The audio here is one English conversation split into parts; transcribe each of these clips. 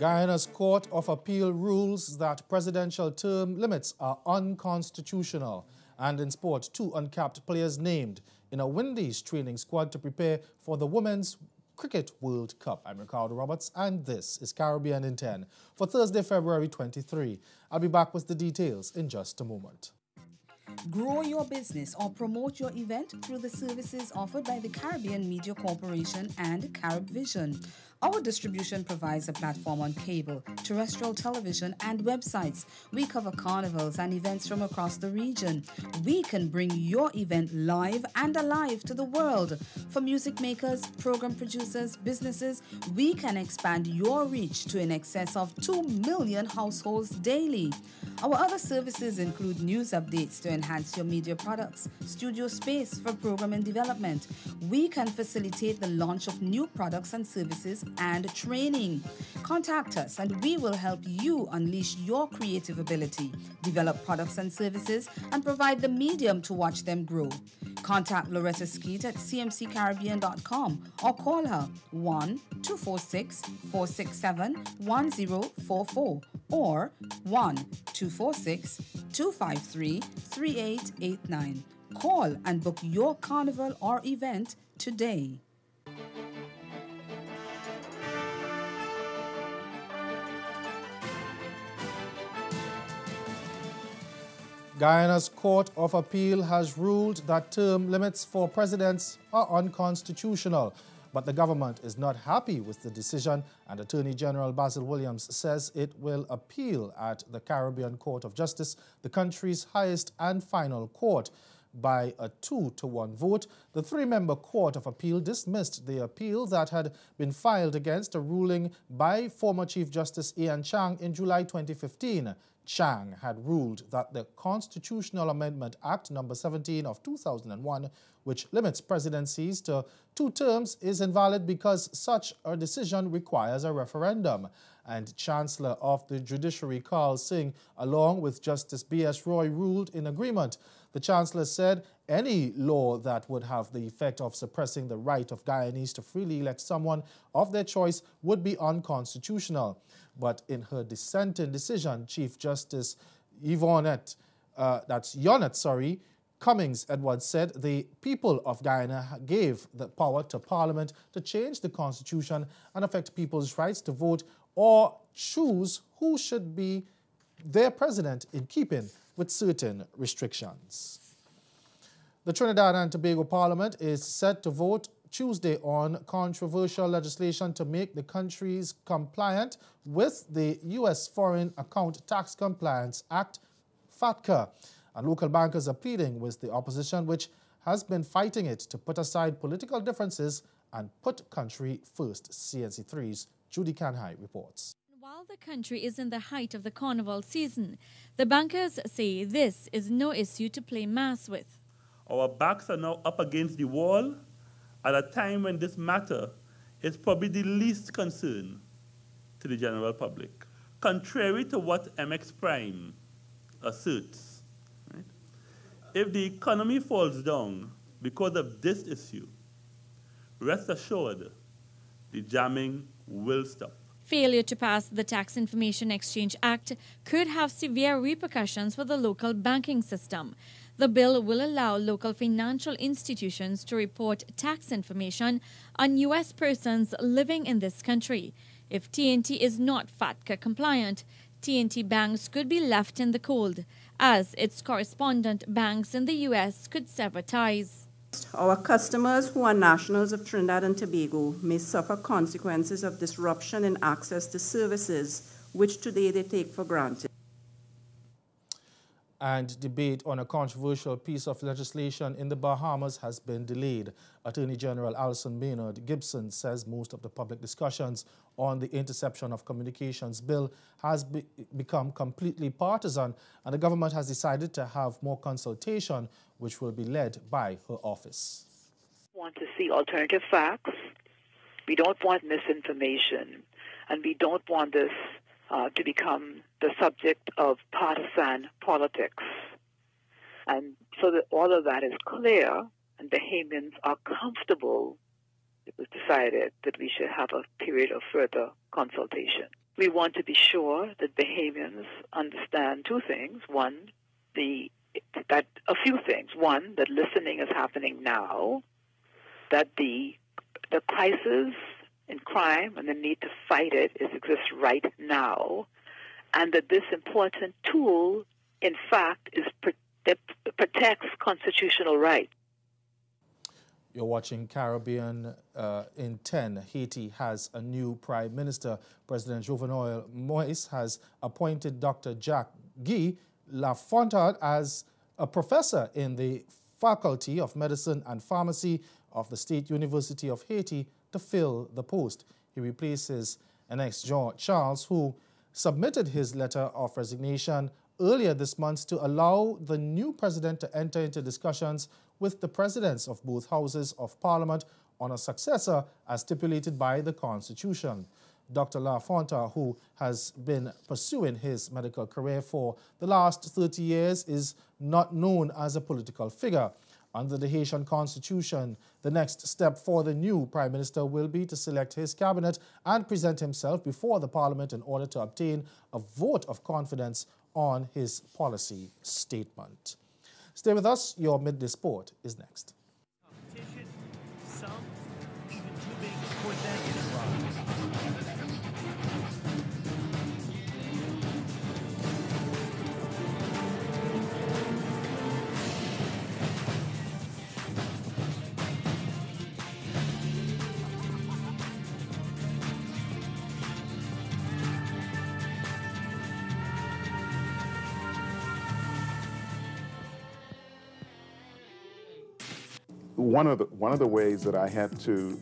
Guyana's Court of Appeal rules that presidential term limits are unconstitutional. And in sport, 2 uncapped players named in a Windies training squad to prepare for the Women's Cricket World Cup. I'm Ricardo Roberts, and this is Caribbean in 10 for Thursday, February 23. I'll be back with the details in just a moment. Grow your business or promote your event through the services offered by the Caribbean Media Corporation and CaribVision. Our distribution provides a platform on cable, terrestrial television, and websites. We cover carnivals and events from across the region. We can bring your event live and alive to the world. For music makers, program producers, businesses, we can expand your reach to in excess of 2 million households daily. Our other services include news updates to enhance your media products, studio space for program and development. We can facilitate the launch of new products and services and training. Contact us and we will help you unleash your creative ability, develop products and services, and provide the medium to watch them grow. Contact Loretta Skeet at cmccaribbean.com or call her 1-246-467-1044 or 1-246-253-3889. Call and book your carnival or event today. Guyana's Court of Appeal has ruled that term limits for presidents are unconstitutional, but the government is not happy with the decision, and Attorney General Basil Williams says it will appeal at the Caribbean Court of Justice, the country's highest and final court. By a 2-to-1 vote, the 3-member Court of Appeal dismissed the appeal that had been filed against a ruling by former Chief Justice Ian Chang in July 2015. Chang had ruled that the Constitutional Amendment Act No. 17 of 2001, which limits presidencies to 2 terms, is invalid because such a decision requires a referendum. And Chancellor of the Judiciary Carl Singh, along with Justice B.S. Roy, ruled in agreement. The Chancellor said any law that would have the effect of suppressing the right of Guyanese to freely elect someone of their choice would be unconstitutional. But in her dissenting decision, Chief Justice Yvonette Cummings Edwards said the people of Guyana gave the power to Parliament to change the Constitution and affect people's rights to vote or choose who should be their president in keeping with certain restrictions. The Trinidad and Tobago Parliament is set to vote Tuesday on controversial legislation to make the countries compliant with the U.S. Foreign Account Tax Compliance Act, FATCA. And local bankers are pleading with the opposition, which has been fighting it to put aside political differences and put country first. CNC3's Judy Canhai reports. While the country is in the height of the carnival season, the bankers say this is no issue to play mass with. Our backs are now up against the wall at a time when this matter is probably the least concern to the general public. Contrary to what MX Prime asserts, right? If the economy falls down because of this issue, rest assured the jamming will stop. Failure to pass the Tax Information Exchange Act could have severe repercussions for the local banking system. The bill will allow local financial institutions to report tax information on U.S. persons living in this country. If TNT is not FATCA compliant, TNT banks could be left in the cold, as its correspondent banks in the U.S. could sever ties. Our customers who are nationals of Trinidad and Tobago may suffer consequences of disruption in access to services which today they take for granted. And debate on a controversial piece of legislation in the Bahamas has been delayed. Attorney General Alison Maynard Gibson says most of the public discussions on the Interception of Communications bill has become completely partisan, and the government has decided to have more consultation, which will be led by her office. We want to see alternative facts. We don't want misinformation, and we don't want this to become the subject of partisan politics. And so that all of that is clear and Bahamians are comfortable, it was decided that we should have a period of further consultation. We want to be sure that Bahamians understand two things. One, a few things. One, that listening is happening now, that the crisis in crime and the need to fight it exists right now, and that this important tool, in fact, protects constitutional rights. You're watching Caribbean in 10. Haiti has a new prime minister. President Jovenel Moïse has appointed Dr. Jacques-Guy Lafontaine as a professor in the Faculty of Medicine and Pharmacy of the State University of Haiti to fill the post. He replaces Annex Jean Charles, who submitted his letter of resignation earlier this month to allow the new president to enter into discussions with the presidents of both houses of parliament on a successor as stipulated by the Constitution. Dr. Lafontaine, who has been pursuing his medical career for the last 30 years, is not known as a political figure. Under the Haitian Constitution, the next step for the new Prime Minister will be to select his cabinet and present himself before the Parliament in order to obtain a vote of confidence on his policy statement. Stay with us. Your Midday Sport is next. Some even too big for that enterprise. One of the ways that I had to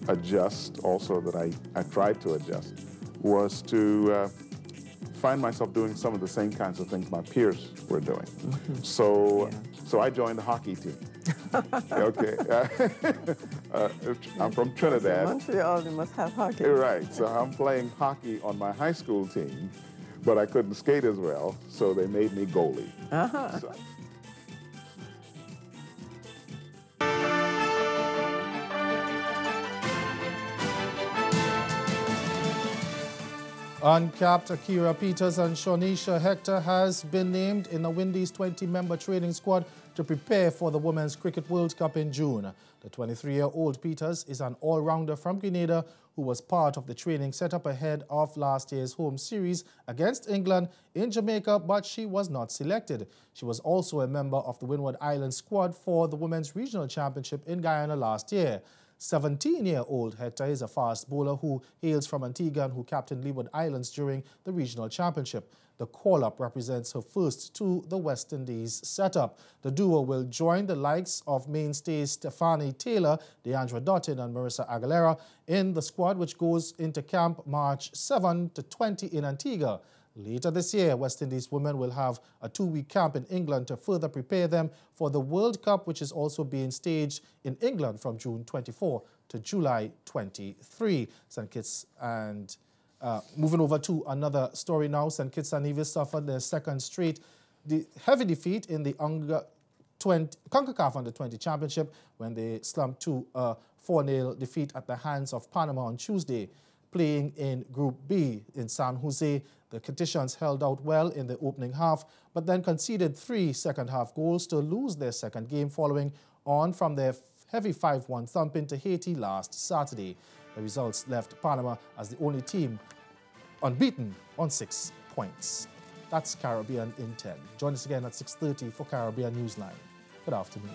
adjust, also that I tried to adjust, was to find myself doing some of the same kinds of things my peers were doing. So I joined the hockey team. Okay, I'm from Trinidad. Montreal, you must have hockey. Right, so I'm playing hockey on my high school team, but I couldn't skate as well, so they made me goalie. So, Uncapped Akira Peters and Shawnisha Hector has been named in the Windies 20-member training squad to prepare for the Women's Cricket World Cup in June. The 23-year-old Peters is an all-rounder from Grenada who was part of the training setup ahead of last year's home series against England in Jamaica, but she was not selected. She was also a member of the Windward Islands squad for the Women's Regional Championship in Guyana last year. 17-year-old Hector is a fast bowler who hails from Antigua and who captained Leeward Islands during the regional championship. The call-up represents her first to the West Indies setup. The duo will join the likes of mainstays Stephanie Taylor, Deandra Dottin and Marissa Aguilera in the squad, which goes into camp March 7 to 20 in Antigua. Later this year, West Indies women will have a 2-week camp in England to further prepare them for the World Cup, which is also being staged in England from June 24 to July 23. St. Kitts and moving over to another story now, St. Kitts and Nevis suffered their second straight heavy defeat in the CONCACAF Under-20 Championship when they slumped to a 4-0 defeat at the hands of Panama on Tuesday. Playing in Group B in San Jose, the Kittians held out well in the opening half, but then conceded 3 second-half goals to lose their second game following on from their heavy 5-1 thumping to Haiti last Saturday. The results left Panama as the only team unbeaten on 6 points. That's Caribbean in 10. Join us again at 6:30 for Caribbean Newsline. Good afternoon.